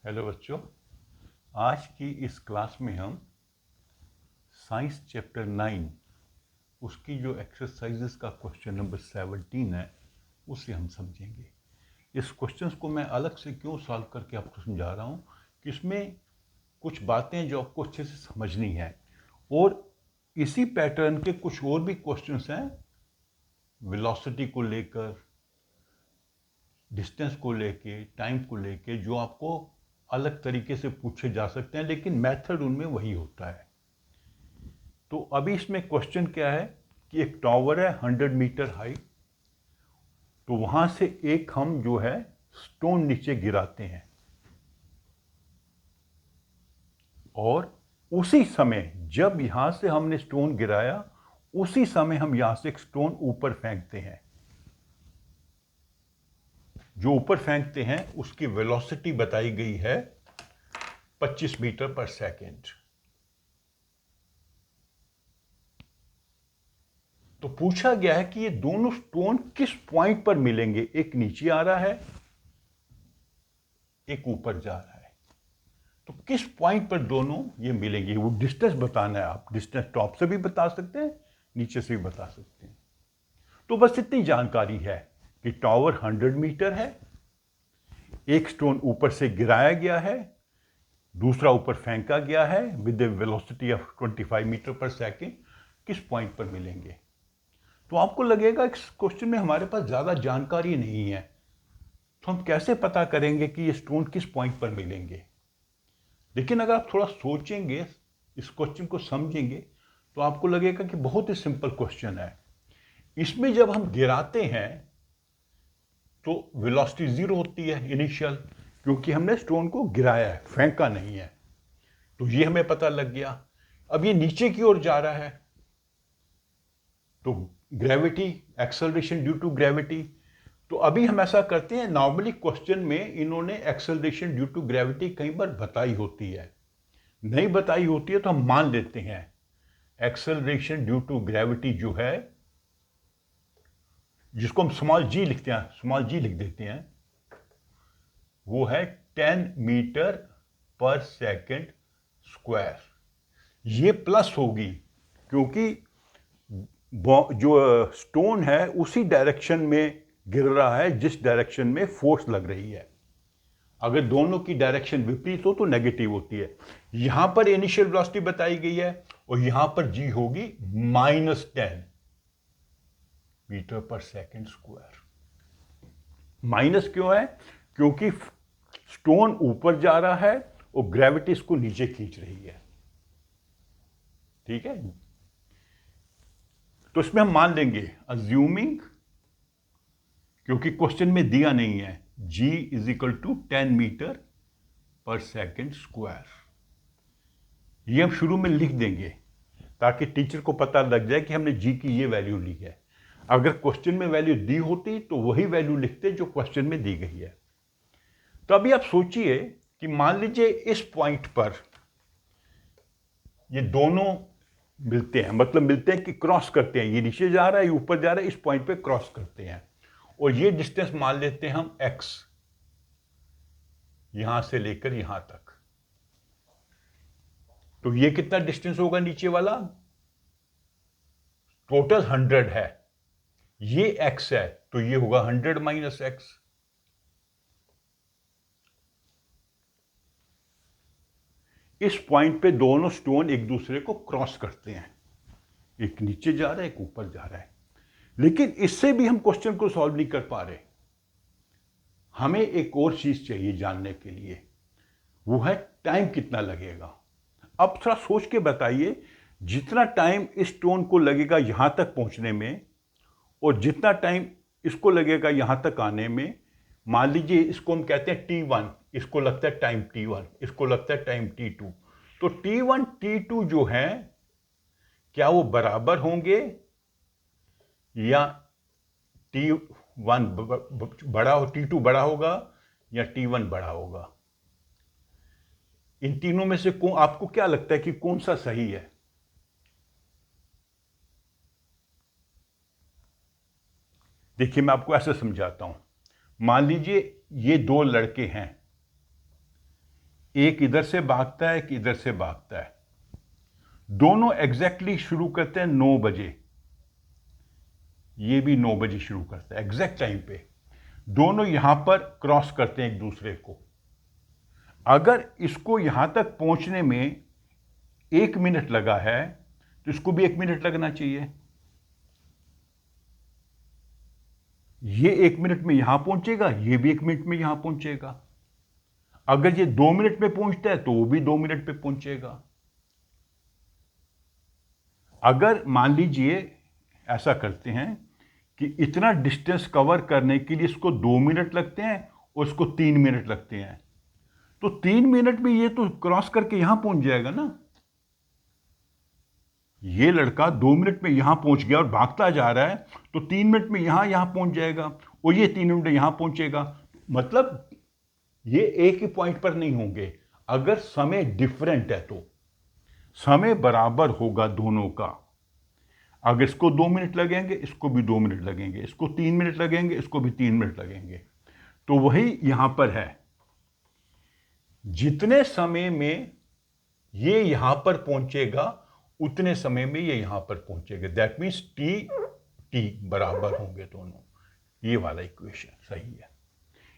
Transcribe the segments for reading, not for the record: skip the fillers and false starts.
Hello बच्चों, आज की इस क्लास में हम साइंस चैप्टर 9 उसकी जो एक्सरसाइजेस का क्वेश्चन नंबर 17 है उसे हम समझेंगे। इस क्वेश्चंस को मैं अलग से क्यों सॉल्व करके आपको समझा रहा हूँ कि इसमें कुछ बातें जो आपको अच्छे से समझनी है, और इसी पैटर्न के कुछ और भी क्वेश्चंस हैं वेलोसिटी को लेकर, डिस्टेंस को लेके, टाइम को लेके, जो आपको अलग तरीके से पूछे जा सकते हैं, लेकिन मेथड उनमें वही होता है। तो अभी इसमें क्वेश्चन क्या है कि एक टावर है 100 मीटर हाई, तो वहां से एक हम जो है स्टोन नीचे गिराते हैं, और उसी समय जब यहां से हमने स्टोन गिराया उसी समय हम यहां से एक स्टोन ऊपर फेंकते हैं। जो ऊपर फेंकते हैं उसकी वेलोसिटी बताई गई है 25 मीटर पर सेकेंड। तो पूछा गया है कि ये दोनों स्टोन किस पॉइंट पर मिलेंगे, एक नीचे आ रहा है, एक ऊपर जा रहा है, तो किस पॉइंट पर दोनों ये मिलेंगे, वो डिस्टेंस बताना है। आप डिस्टेंस टॉप से भी बता सकते हैं, नीचे से भी बता सकते हैं। तो बस इतनी जानकारी है कि टावर 100 मीटर है, एक स्टोन ऊपर से गिराया गया है, दूसरा ऊपर फेंका गया है with a velocity of 25 metre पर सेकेंड। किस पॉइंट पर मिलेंगे? तो आपको लगेगा इस क्वेश्चन में हमारे पास ज़्यादा जानकारी नहीं है, तो हम कैसे पता करेंगे कि ये स्टोन किस पॉइंट पर मिलेंगे। लेकिन अगर आप थोड़ा सोचेंगे, इस क्वेश्चन को समझेंगे, तो आपको लगेगा कि बहुत ही सिंपल क्वेश्चन है। इसमें जब हम गिराते हैं तो वेलोसिटी जीरो होती है इनिशियल, क्योंकि हमने स्टोन को गिराया है, फेंका नहीं है। तो ये हमें पता लग गया। अब ये नीचे की ओर जा रहा है, तो gravity, acceleration due to gravity. तो अभी हम ऐसा करते हैं, नॉर्मली क्वेश्चन में इन्होंने एक्सेलरेशन ड्यू टू ग्रेविटी कई बार बताई होती है, नहीं बताई होती है तो हम मान लेते हैं एक्सेलरेशन ड्यू टू ग्रेविटी जो है, जिसको हम स्मॉल जी लिखते हैं, स्मॉल जी लिख देते हैं, वो है 10 मीटर पर सेकेंड स्क्वायर। ये प्लस होगी क्योंकि जो स्टोन है उसी डायरेक्शन में गिर रहा है जिस डायरेक्शन में फोर्स लग रही है। अगर दोनों की डायरेक्शन विपरीत हो तो नेगेटिव होती है। यहां पर इनिशियल वेलोसिटी बताई गई है और यहां पर जी होगी -10 मीटर पर सेकेंड स्क्वायर। माइनस क्यों है? क्योंकि स्टोन ऊपर जा रहा है और ग्रेविटी इसको नीचे खींच रही है। ठीक है, तो इसमें हम मान लेंगे, अज्यूमिंग, क्योंकि क्वेश्चन में दिया नहीं है, g is equal to 10 metre पर सेकेंड स्क्वायर। ये हम शुरू में लिख देंगे ताकि टीचर को पता लग जाए कि हमने g की ये वैल्यू ली है। अगर क्वेश्चन में वैल्यू दी होती तो वही वैल्यू लिखते जो क्वेश्चन में दी गई है। तो अभी आप सोचिए कि मान लीजिए इस पॉइंट पर ये दोनों मिलते हैं, मतलब मिलते हैं कि क्रॉस करते हैं, ये नीचे जा रहा है, ये ऊपर जा रहा है, इस पॉइंट पे क्रॉस करते हैं, और ये डिस्टेंस मान लेते हैं हम x, यहां से लेकर यहां तक। तो ये कितना डिस्टेंस होगा नीचे वाला? टोटल 100 है, ये x है, तो ये होगा 100 माइनस x। इस पॉइंट पे दोनों स्टोन एक दूसरे को क्रॉस करते हैं, एक नीचे जा रहा है, एक ऊपर जा रहा है। लेकिन इससे भी हम क्वेश्चन को सॉल्व नहीं कर पा रहे। हमें एक और चीज चाहिए जानने के लिए, वो है टाइम कितना लगेगा। अब थोड़ा सोच के बताइए, जितना टाइम इस स्टोन को लगेगा यहां तक पहुंचने में और जितना टाइम इसको लगेगा यहां तक आने में, मान लीजिए इसको हम कहते हैं T1, इसको लगता है टाइम T1, इसको लगता है टाइम T2। तो T1 T2 जो है, क्या वो बराबर होंगे या T1 बड़ा हो, T2 बड़ा होगा या T1 बड़ा होगा? इन तीनों में से आपको क्या लगता है कि कौन सा सही है? देखिए, मैं आपको ऐसे समझाता हूं। मान लीजिए ये दो लड़के हैं, एक इधर से भागता है, एक इधर से भागता है। दोनों एग्जैक्टली शुरू करते हैं 9 बजे, ये भी 9 बजे शुरू करता है एग्जैक्ट टाइम पे। दोनों यहां पर क्रॉस करते हैं एक दूसरे को। अगर इसको यहां तक पहुंचने में 1 मिनट लगा है तो इसको भी 1 मिनट लगना चाहिए। ये 1 मिनट में यहां पहुंचेगा, ये भी 1 मिनट में यहां पहुंचेगा। अगर ये 2 मिनट में पहुंचता है तो वो भी 2 मिनट पे पहुंचेगा। अगर मान लीजिए ऐसा करते हैं कि इतना डिस्टेंस कवर करने के लिए इसको 2 मिनट लगते हैं और इसको 3 मिनट लगते हैं, तो 3 मिनट में ये तो क्रॉस करके यहां पहुंच जाएगा ना। ये लड़का 2 मिनट में यहां पहुंच गया और भागता जा रहा है, तो 3 मिनट में यहां पहुंच जाएगा और ये 3 मिनट में यहां पहुंचेगा। मतलब ये एक ही पॉइंट पर नहीं होंगे। अगर समय डिफरेंट है तो समय बराबर होगा दोनों का। अगर इसको 2 मिनट लगेंगे, इसको भी 2 मिनट लगेंगे, इसको 3 मिनट लगेंगे, इसको भी 3 मिनट लगेंगे। तो वही यहां पर है, जितने समय में ये यहां पर पहुंचेगा उतने समय में ये यहां पर पहुंचेगा। दैट मीन्स टी बराबर होंगे दोनों। ये वाला इक्वेशन सही है।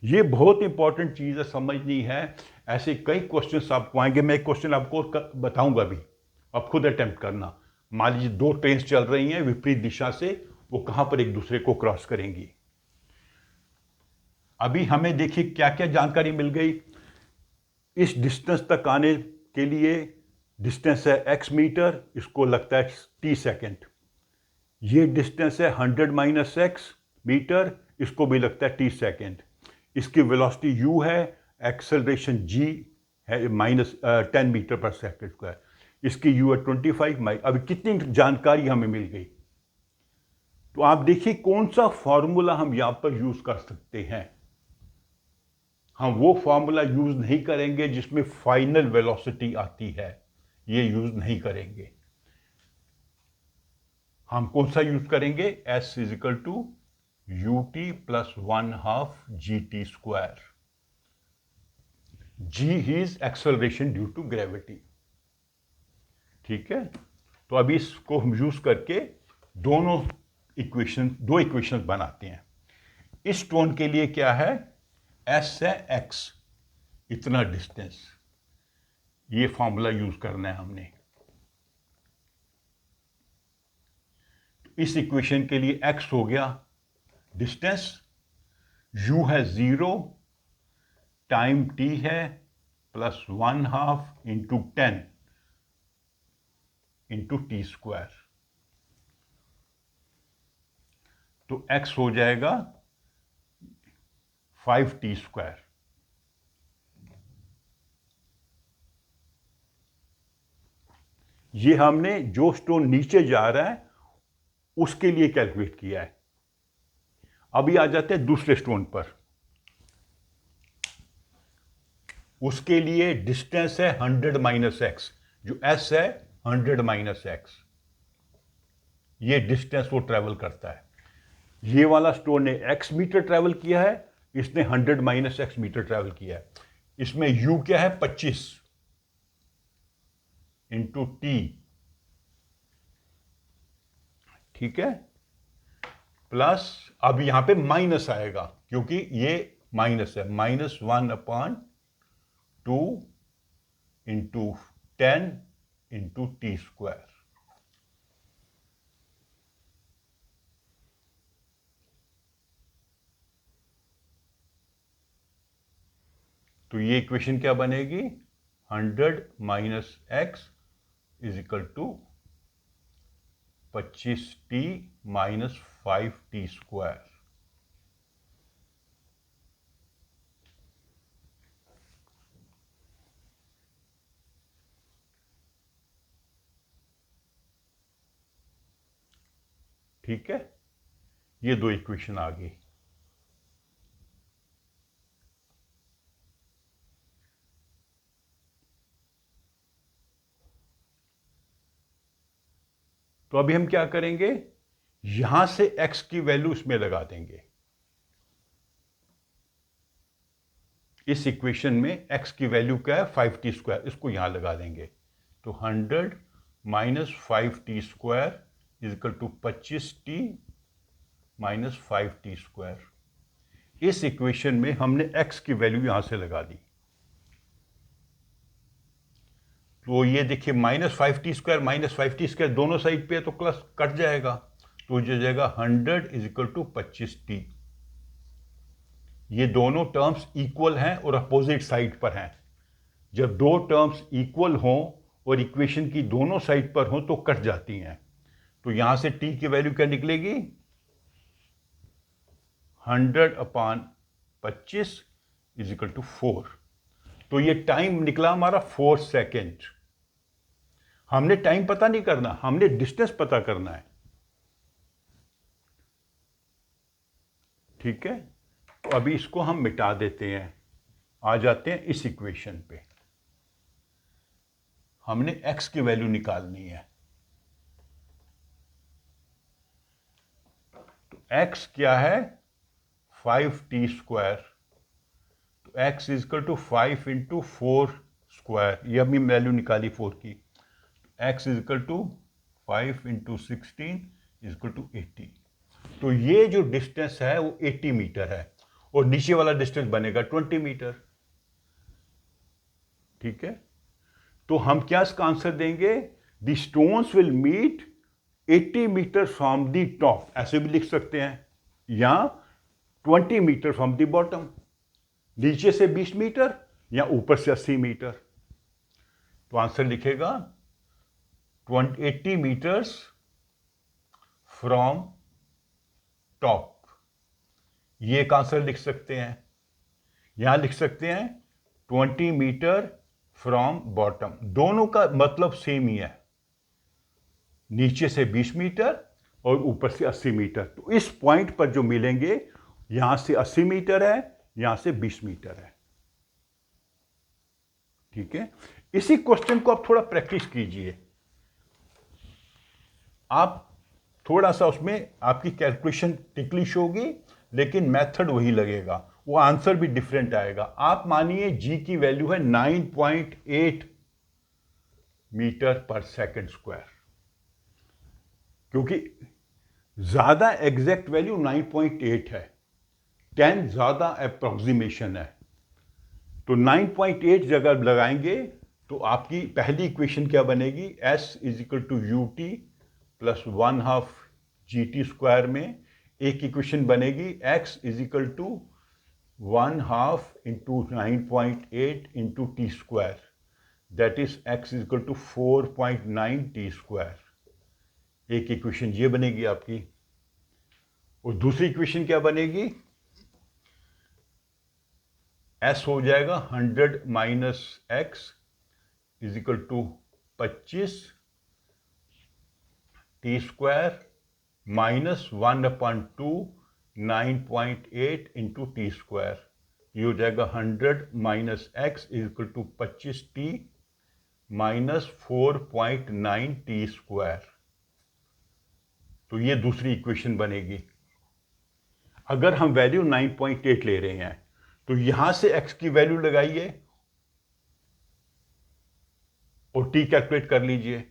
ये बहुत इंपॉर्टेंट चीज है, समझनी है। ऐसे कई क्वेश्चन आपको आएंगे, मैं एक क्वेश्चन आपको बताऊंगा भी, आप खुद अटेम्प्ट करना। मान लीजिए 2 ट्रेन चल रही हैं विपरीत दिशा से, वो कहां पर एक दूसरे को क्रॉस करेंगी। अभी हमें देखिए क्या क्या जानकारी मिल गई। इस डिस्टेंस तक आने के लिए डिस्टेंस है x मीटर, इसको लगता है t सेकेंड। ये डिस्टेंस है 100 माइनस x मीटर, इसको भी लगता है t सेकेंड। इसकी वेलोसिटी u है, एक्सेलरेशन g है -10 मीटर पर सेकेंड स्क्वायर। इसकी u है 25। अभी कितनी जानकारी हमें मिल गई, तो आप देखिए कौन सा फॉर्मूला हम यहां पर यूज कर सकते हैं। हम वो फॉर्मूला यूज नहीं करेंगे जिसमें फाइनल वेलोसिटी आती है, ये यूज नहीं करेंगे। हम कौन सा यूज करेंगे, s is equal to ut plus 1/2 gt square. g is acceleration due to gravity. ठीक है, तो अभी इसको हम यूज करके दो इक्वेशन बनाते हैं। इस स्टोन के लिए क्या है, s है x, इतना डिस्टेंस, ये फॉर्मूला यूज करना है हमने। इस इक्वेशन के लिए x हो गया डिस्टेंस, u है 0, टाइम t है plus 1/2 into 10 into T square. तो x हो जाएगा 5t स्क्वायर। ये हमने जो स्टोन नीचे जा रहा है उसके लिए कैलकुलेट किया है। अभी आ जाते हैं दूसरे स्टोन पर। उसके लिए डिस्टेंस है 100 माइनस एक्स, जो s है 100 माइनस एक्स। ये डिस्टेंस वो ट्रेवल करता है। ये वाला स्टोन ने x मीटर ट्रेवल किया है, इसने 100 माइनस एक्स मीटर ट्रेवल किया है। इसमें u क्या है 25 इंटू टी, ठीक है, प्लस अब यहां पे माइनस आएगा क्योंकि ये माइनस है, -1/2 इंटू 10 इंटू टी स्क्वायर। तो ये इक्वेशन क्या बनेगी, 100 minus x is equal to 25t minus 5t square. ठीक है, ये दो इक्वेशन आ गई। तो अभी हम क्या करेंगे, यहां से x की वैल्यू इसमें लगा देंगे। इस इक्वेशन में x की वैल्यू क्या है 5t², इसको यहां लगा देंगे तो 100 minus 5t² is equal to 25t minus 5t²। इस इक्वेशन में हमने x की वैल्यू यहां से लगा दी तो ये देखिए -5t² दोनों साइड पे तो प्लस कट जाएगा तो ये जाएगा 100 इज इक्वल टू 25t। ये दोनों टर्म्स इक्वल हैं और अपोजिट साइड पर हैं। जब दो टर्म्स इक्वल हों और इक्वेशन की दोनों साइड पर हों तो कट जाती हैं। तो यहां से t की वैल्यू क्या निकलेगी 100/25 इज इक्वल टू 4। तो ये टाइम निकला हमारा 4 सेकेंड। हमने टाइम पता नहीं करना, हमने डिस्टेंस पता करना है। ठीक है, तो अभी इसको हम मिटा देते हैं, आ जाते हैं इस इक्वेशन पे। हमने x की वैल्यू निकालनी है तो x क्या है 5t²। तो x is equal to 5 into 4², ये अभी वैल्यू निकाली 4 की। x is equal to 5 into 16 is equal to 80। तो ये जो डिस्टेंस है वो 80 मीटर है और नीचे वाला डिस्टेंस बनेगा 20 मीटर। ठीक है, तो हम क्या इसका आंसर देंगे the stones will meet 80 metre from the top, ऐसे भी लिख सकते हैं, या 20 मीटर फ्रॉम द बॉटम, नीचे से 20 मीटर या ऊपर से 80 मीटर। तो आंसर लिखेगा 80 मीटर्स फ्रॉम टॉप। ये एक आंसर लिख सकते हैं। यहां लिख सकते हैं 20 मीटर फ्रॉम बॉटम, दोनों का मतलब सेम ही है, नीचे से 20 मीटर और ऊपर से 80 मीटर। तो इस पॉइंट पर जो मिलेंगे यहां से 80 मीटर है, यहां से 20 मीटर है। ठीक है, इसी क्वेश्चन को आप थोड़ा प्रैक्टिस कीजिए। आप थोड़ा सा उसमें आपकी कैलकुलेशन टिकलिश होगी लेकिन मेथड वही लगेगा, वो आंसर भी डिफरेंट आएगा। आप मानिए g की वैल्यू है 9.8 मीटर पर सेकंड स्क्वायर, क्योंकि ज्यादा एग्जैक्ट वैल्यू 9.8 है, 10 ज्यादा अप्रोक्सीमेशन है। तो 9.8 जगह लगाएंगे तो आपकी पहली इक्वेशन क्या बनेगी s is equal to ut plus 1/2 GT² में एक इक्वेशन बनेगी x is equal to 1/2 into 9.8 into t², that is x is equal to 4.9 t²। एक इक्वेशन ये बनेगी आपकी, और दूसरी इक्वेशन क्या बनेगी s हो जाएगा 100 minus x is equal to 25 t² minus 1/2 9.8 into t²। ये हो जाएगा 100 minus x is equal to 25t minus 4.9 t²। तो ये दूसरी इक्वेशन बनेगी। अगर हम वैल्यू 9.8 ले रहे हैं तो यहां से x की वैल्यू लगाइए और t कैलकुलेट कर लीजिए।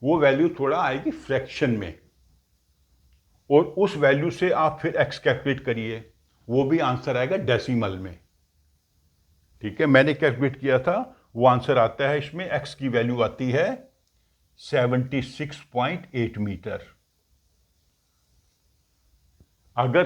वो वैल्यू थोड़ा आएगी फ्रैक्शन में, और उस वैल्यू से आप फिर x कैलकुलेट करिए, वो भी आंसर आएगा डेसिमल में। ठीक है, मैंने कैलकुलेट किया था, वो आंसर आता है इसमें x की वैल्यू आती है 76.8 मीटर। अगर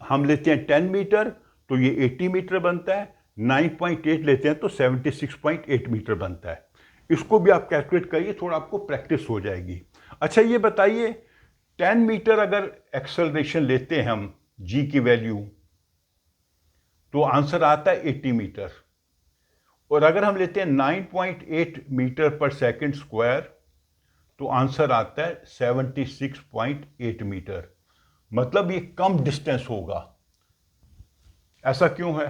हम लेते हैं 10 मीटर तो ये 80 मीटर बनता है, 9.8 लेते हैं तो 76.8 मीटर बनता है। इसको भी आप कैलकुलेट करिए, थोड़ा आपको प्रैक्टिस हो जाएगी। अच्छा ये बताइए 10 मीटर अगर एक्सेलरेशन लेते हैं हम g की वैल्यू तो आंसर आता है 80 मीटर, और अगर हम लेते हैं 9.8 मीटर पर सेकंड स्क्वायर तो आंसर आता है 76.8 मीटर। मतलब ये कम डिस्टेंस होगा। ऐसा क्यों है,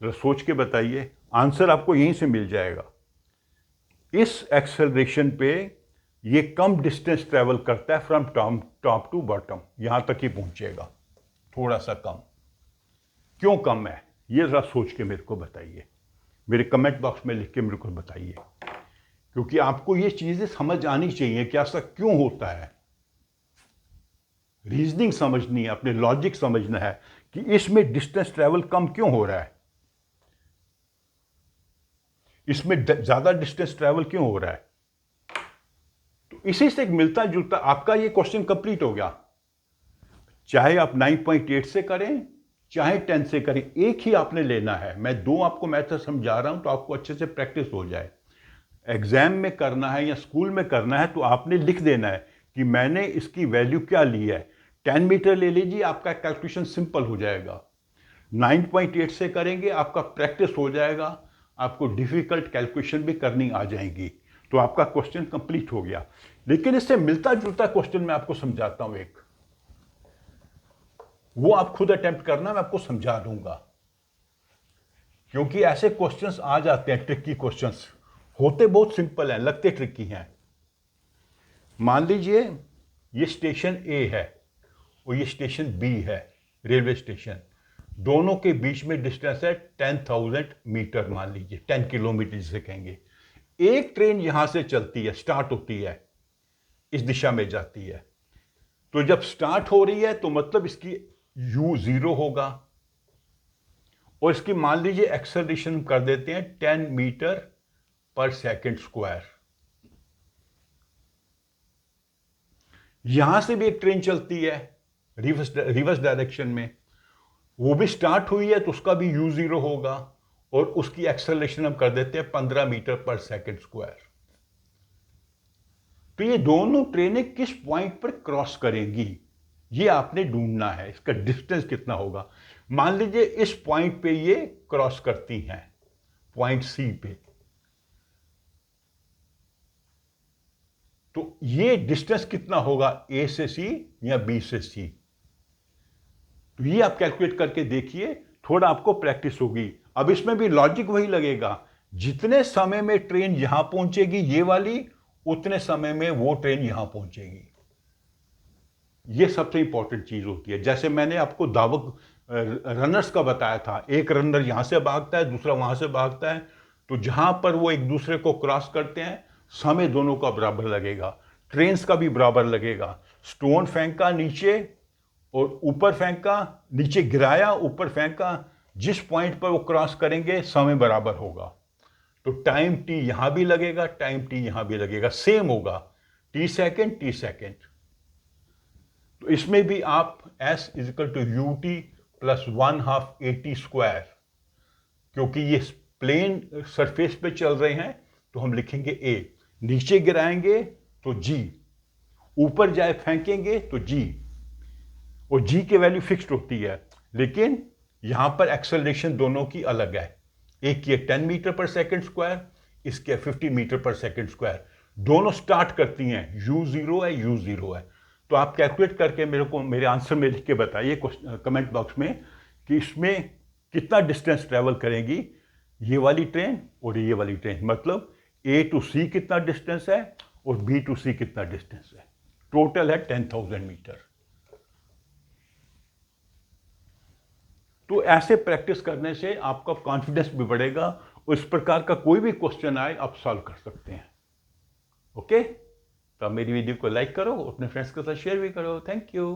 जरा सोच के बताइए, आंसर आपको यहीं से मिल जाएगा। इस एक्सेलरेशन पे ये कम डिस्टेंस ट्रेवल करता है फ्रॉम टॉप टू बॉटम, यहां तक ही पहुंचेगा, थोड़ा सा कम। क्यों कम है, ये ज़रा सोच के मेरे को बताइए, मेरे कमेंट बॉक्स में लिख के मेरे को बताइए, क्योंकि आपको ये चीज़ें समझ आनी चाहिए कि ऐसा क्यों होता है। रीजनिंग समझनी है, अपने लॉजिक समझना है कि इसमें डिस्टेंस ट्रैवल कम क्यों हो रहा है, इसमें ज़्यादा डिस्टेंस ट्रैवल क्यों हो रहा है। तो इसी से एक मिलता जुलता आपका ये क्वेश्चन कंप्लीट हो गया। चाहे आप 9.8 से करें चाहे 10 से करें, एक ही आपने लेना है। मैं दो आपको मेथड समझा रहा हूं तो आपको अच्छे से प्रैक्टिस हो जाए। एग्जाम में करना है या स्कूल में करना है तो आपने लिख देना है कि मैंने इसकी वैल्यू क्या ली है। 10 मीटर ले लीजिए, आपका कैलकुलेशन सिंपल हो जाएगा। 9.8 से करेंगे, आपका प्रैक्टिस हो जाएगा, आपको डिफिकल्ट कैलकुलेशन भी करनी आ जाएगी। तो आपका क्वेश्चन कंप्लीट हो गया। लेकिन इससे मिलता जुलता क्वेश्चन मैं आपको समझाता हूं एक, वो आप खुद अटेम्प्ट करना, मैं आपको समझा दूंगा। क्योंकि ऐसे क्वेश्चंस आ जाते हैं, ट्रिकी क्वेश्चंस होते बहुत सिंपल हैं, लगते ट्रिकी हैं। मान लीजिए ये स्टेशन ए है और ये स्टेशन बी है, रेलवे स्टेशन। दोनों के बीच में डिस्टेंस है 10,000 मीटर, मान लीजिए 10 किलोमीटर जिसे कहेंगे। एक ट्रेन यहां से चलती है, स्टार्ट होती है, इस दिशा में जाती है। तो जब स्टार्ट हो रही है तो मतलब इसकी u0 होगा और इसकी मान लीजिए एक्सेलरेशन कर देते हैं 10 मीटर पर सेकंड स्क्वायर। यहां से भी एक ट्रेन चलती है रिवर्स डायरेक्शन में, वो भी स्टार्ट हुई है तो उसका भी u0 होगा और उसकी एक्सेलरेशन हम कर देते हैं 15 मीटर पर सेकंड स्क्वायर। तो ये दोनों ट्रेनें किस पॉइंट पर क्रॉस करेंगी ये आपने ढूंढना है, इसका डिस्टेंस कितना होगा। मान लीजिए इस पॉइंट पे ये क्रॉस करती हैं, पॉइंट सी पे, तो ये डिस्टेंस कितना होगा ए से सी या बी से सी। तो ये आप कैलकुलेट करके देखिए, थोड़ा आपको प्रैक्टिस होगी। अब इसमें भी लॉजिक वही लगेगा, जितने समय में ट्रेन यहां पहुंचेगी ये वाली, उतने समय में वो ट्रेन यहां पहुंचेगी। ये सबसे इंपॉर्टेंट चीज होती है। जैसे मैंने आपको धावक रनर्स का बताया था, एक रनर यहां से भागता है, दूसरा वहां से भागता है, तो जहां पर वो एक दूसरे को क्रॉस करते हैं समय दोनों का बराबर लगेगा, ट्रेन्स का भी बराबर लगेगा। स्टोन फेंका नीचे और ऊपर फेंका, नीचे गिराया ऊपर फेंका, जिस पॉइंट पर वो क्रॉस करेंगे समय बराबर होगा। तो टाइम टी यहां भी लगेगा, टाइम टी यहां भी लगेगा, सेम होगा, टी सेकेंड टी सेकेंड। तो इसमें भी आप S is equal to u t plus 1/2 AT square, क्योंकि ये प्लेन सरफेस पे चल रहे हैं तो हम लिखेंगे A, नीचे गिराएंगे तो G, ऊपर जाए फेंकेंगे तो G, और G की वैल्यू फिक्स्ड होती है। लेकिन यहां पर एक्सेलरेशन दोनों की अलग है, एक की 10 मीटर पर सेकंड स्क्वायर, इसके 50 मीटर पर सेकंड स्क्वायर। दोनों स्टार्ट करती हैं, u0 है u0 है। तो आप कैलकुलेट करके मेरे को मेरे आंसर में लिख के बताइए कमेंट बॉक्स में कि इसमें कितना डिस्टेंस ट्रेवल करेंगी ये वाली ट्रेन और ये वाली ट्रेन। मतलब A टू C कितना डिस्टेंस है और B टू C कितना डिस्टेंस है। टोटल है 10,000 मीटर। तो ऐसे प्रैक्टिस करने से आपका कॉन्फिडेंस भी बढ़ेगा और इस प्रकार का कोई भी क्वेश्चन आए आप सॉल्व कर सकते हैं। ओके, तो आप मेरी वीडियो को लाइक करो, अपने फ्रेंड्स के साथ शेयर भी करो। Thank you.